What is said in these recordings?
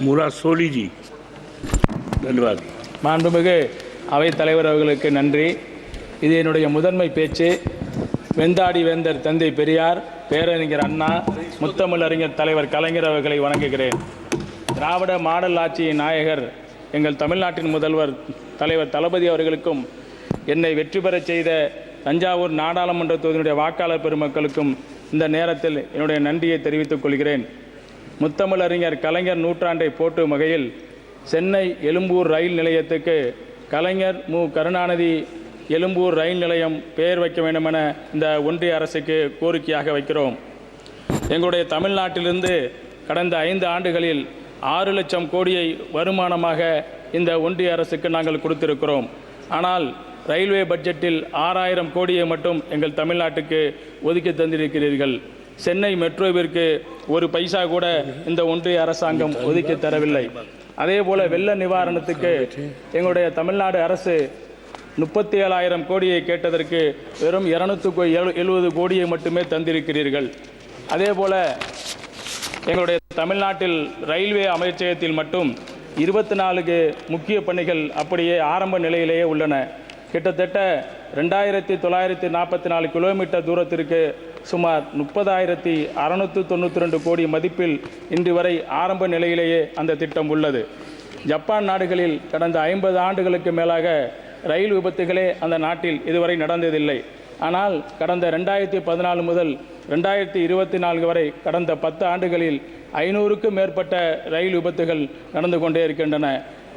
मुरा सोली जी धन्यवाद. மாண்புமிகு அவைத் தலைவர் அவர்களுக்கு நன்றி. இது என்னுடைய முதன்மை பேச்சு. வெந்தாடி வேந்தர் தந்தை பெரியார், பேரறிஞர் அண்ணா, முத்தமிழறிஞர் தலைவர் கலைஞர் அவர்களை வணங்குகிறேன். திராவிட மாடல் ஆட்சியின் நாயகர் எங்கள் தமிழ்நாட்டின் முதல்வர் தலைவர் தளபதி அவர்களுக்கும் என்னை வெற்றி பெறச் செய்த தஞ்சாவூர் நாடாளுமன்ற தொகுதியினுடைய வாக்காளர் பெருமக்களுக்கும் இந்த நேரத்தில் என்னுடைய நன்றியை தெரிவித்துக் கொள்கிறேன். முத்தமிழறிஞர் கலைஞர் நூற்றாண்டை போற்றும் வகையில் சென்னை எழும்பூர் ரயில் நிலையத்துக்கு கலைஞர் மு கருணாநிதி எழும்பூர் ரயில் நிலையம் பெயர் வைக்க வேண்டுமென இந்த ஒன்றிய அரசுக்கு கோரிக்கையாக வைக்கிறோம். எங்களுடைய தமிழ்நாட்டிலிருந்து கடந்த 5 ஆண்டுகளில் 6 லட்சம் கோடியை வருமானமாக இந்த ஒன்றிய அரசுக்கு நாங்கள் கொடுத்திருக்கிறோம். ஆனால் ரயில்வே பட்ஜெட்டில் 6000 கோடியை மட்டும் எங்கள் தமிழ்நாட்டுக்கு ஒதுக்கி தந்திருக்கிறீர்கள். சென்னை மெட்ரோவிற்கு ஒரு பைசா கூட இந்த ஒன்றிய அரசாங்கம் ஒதுக்கி தரவில்லை. அதேபோல வெள்ள நிவாரணத்துக்கு எங்களுடைய தமிழ்நாடு அரசு 37,000 கோடியை கேட்டதற்கு வெறும் 270 கோடியை மட்டுமே தந்திருக்கிறீர்கள். அதேபோல எங்களுடைய தமிழ்நாட்டில் ரயில்வே அமைச்சகத்தில் மட்டும் 24 முக்கிய பணிகள் அப்படியே ஆரம்ப நிலையிலேயே உள்ளன. கிட்டத்தட்ட 2944 கிலோமீட்டர் தூரத்திற்கு சுமார் 30,692 கோடி மதிப்பில் இன்று வரை ஆரம்ப நிலையிலேயே அந்த திட்டம் உள்ளது. ஜப்பான் நாடுகளில் கடந்த 50 ஆண்டுகளுக்கு மேலாக ரயில் விபத்துகளே அந்த நாட்டில் இதுவரை நடந்ததில்லை. ஆனால் கடந்த 2014 முதல் 2024 வரை கடந்த 10 ஆண்டுகளில் 500க்கும் மேற்பட்ட ரயில் விபத்துகள் நடந்து கொண்டே இருக்கின்றன.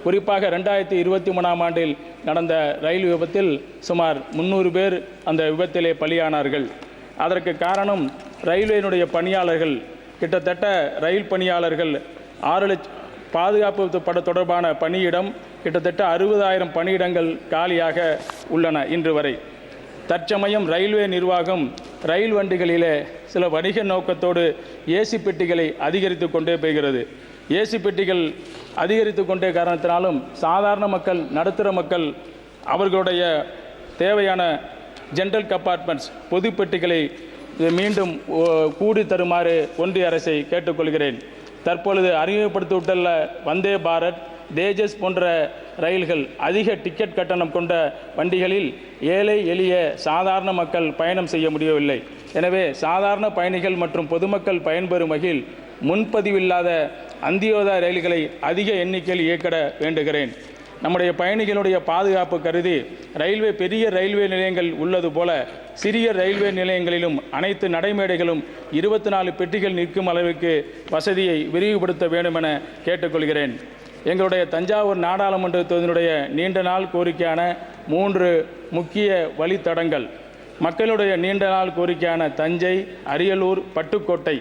குறிப்பாக 2023ஆம் ஆண்டில் நடந்த ரயில் விபத்தில் சுமார் 300 பேர் அந்த விபத்திலே பலியானார்கள். அதற்கு காரணம் ரயில்வேனுடைய பணியாளர்கள். கிட்டத்தட்ட ரயில் பணியாளர்கள் 6 லட்சம் பாதுகாப்பு பட தொடர்பான பணியிடம் கிட்டத்தட்ட 60,000 பணியிடங்கள் காலியாக உள்ளன இன்று வரை. தற்சமயம் ரயில்வே நிர்வாகம் ரயில் வண்டிகளிலே சில வணிக நோக்கத்தோடு ஏசி பெட்டிகளை அதிகரித்து கொண்டே போகிறது. ஏசி பெட்டிகள் அதிகரித்து கொண்டே காரணத்தினாலும் சாதாரண மக்கள், நடுத்தர மக்கள் அவர்களுடைய தேவையான ஜென்ரல் கம்பார்ட்மெண்ட்ஸ் பொது பெட்டிகளை மீண்டும் கூடி தருமாறு ஒன்றிய அரசை கேட்டுக்கொள்கிறேன். தற்பொழுது அறிமுகப்படுத்திவிட்டுள்ள வந்தே பாரத், தேஜஸ் போன்ற ரயில்கள் அதிக டிக்கெட் கட்டணம் கொண்ட வண்டிகளில் ஏழை எளிய சாதாரண மக்கள் பயணம் செய்ய முடியவில்லை. எனவே சாதாரண பயணிகள் மற்றும் பொதுமக்கள் பயன்பெறும் வகையில் முன்பதிவில்லாத அந்தியோதய ரயில்களை அதிக எண்ணிக்கையில் இயக்க வேண்டுகிறேன். நம்முடைய பயணிகளுடைய பாதுகாப்பு கருதி ரயில்வே பெரிய ரயில்வே நிலையங்கள் உள்ளது போல சிறிய ரயில்வே நிலையங்களிலும் அனைத்து நடைமேடைகளும் 24 பெட்டிகள் நிற்கும் அளவுக்கு வசதியை விரிவுபடுத்த வேண்டும் என கேட்டுக்கொள்கிறேன். எங்களுடைய தஞ்சாவூர் நாடாளுமன்ற தொகுதியினுடைய நீண்ட நாள் கோரிக்கையான 3 முக்கிய வழித்தடங்கள், மக்களுடைய நீண்ட நாள் கோரிக்கையான தஞ்சை, அரியலூர், பட்டுக்கோட்டை,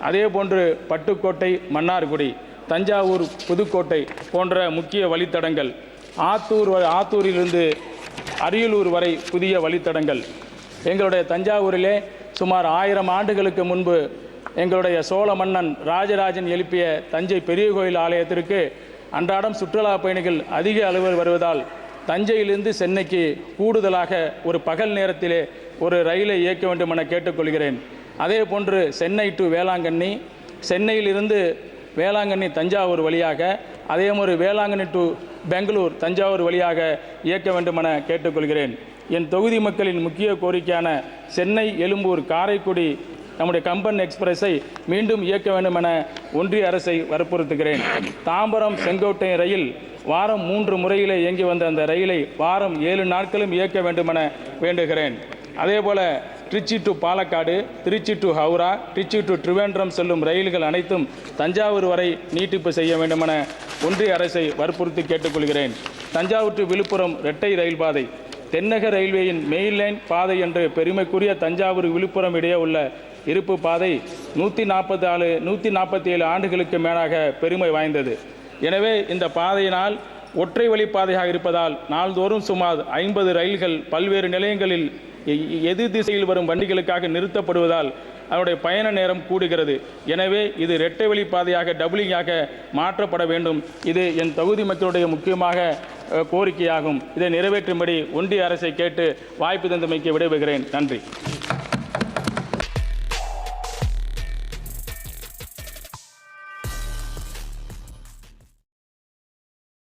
அதேபோன்று பட்டுக்கோட்டை, மன்னார்குடி, தஞ்சாவூர், புதுக்கோட்டை போன்ற முக்கிய வழித்தடங்கள், ஆத்தூரிலிருந்து அரியலூர் வரை புதிய வழித்தடங்கள். எங்களுடைய தஞ்சாவூரிலே சுமார் 1000 ஆண்டுகளுக்கு முன்பு எங்களுடைய சோழ மன்னன் ராஜராஜன் எழுப்பிய தஞ்சை பெரிய கோயில் ஆலயத்திற்கு அன்றாடம் சுற்றுலா பயணிகள் அதிக அளவில் வருவதால் தஞ்சையிலிருந்து சென்னைக்கு கூடுதலாக ஒரு பகல் நேரத்திலே ஒரு ரயிலை இயக்க வேண்டும் என கேட்டுக்கொள்கிறேன். அதே போன்று சென்னை டு வேளாங்கண்ணி, சென்னையிலிருந்து வேளாங்கண்ணி தஞ்சாவூர் வழியாக, அதே மாதிரி வேளாங்கண்ணி டு பெங்களூர் தஞ்சாவூர் வழியாக இயக்க வேண்டும் என கேட்டுக்கொள்கிறேன். என் தொகுதி மக்களின் முக்கிய கோரிக்கையான சென்னை எழும்பூர் காரைக்குடி நம்முடைய கம்பன் எக்ஸ்பிரஸை மீண்டும் இயக்க வேண்டும் என ஒன்றிய அரசை வற்புறுத்துகிறேன். தாம்பரம் செங்கோட்டை ரயில் வாரம் 3 முறையிலே இயங்கி வந்த அந்த ரயிலை வாரம் 7 நாட்களும் இயக்க வேண்டும் என வேண்டுகிறேன். அதேபோல Trichy to Palakkad, Trichy to Howrah, Trichy to Trivandrum செல்லும் ரயில்கள் அனைத்தும் தஞ்சாவூர் வரை நீட்டிப்பு செய்ய வேண்டும் என ஒன்றிய அரசை வற்புறுத்தி கேட்டுக்கொள்கிறேன். தஞ்சாவூர் டு விழுப்புரம் இரட்டை ரயில் பாதை, தென்னக ரயில்வேயின் மெயின் லைன் பாதை என்று பெருமைக்குரிய தஞ்சாவூர் விழுப்புரம் இடையே உள்ள இருப்பு பாதை 147 ஆண்டுகளுக்கு மேலாக பெருமை வாய்ந்தது. எனவே இந்த பாதையினால் ஒற்றை வழிப்பாதையாக இருப்பதால் நாள்தோறும் சுமார் 50 ரயில்கள் பல்வேறு நிலையங்களில் எதிர் திசையில் வரும் வண்டிகளுக்காக நிறுத்தப்படுவதால் அதனுடைய பயண நேரம் கூடுகிறது. எனவே இது இரட்டை வழி பாதையாக டபுளிங்காக மாற்றப்பட வேண்டும். இது என் தொகுதி மக்களுடைய முக்கியமாக கோரிக்கையாகும். இதை நிறைவேற்றும்படி ஒன்றிய அரசை கேட்டு வாய்ப்பு தந்தமைக்கு விடைபெறுகிறேன். நன்றி.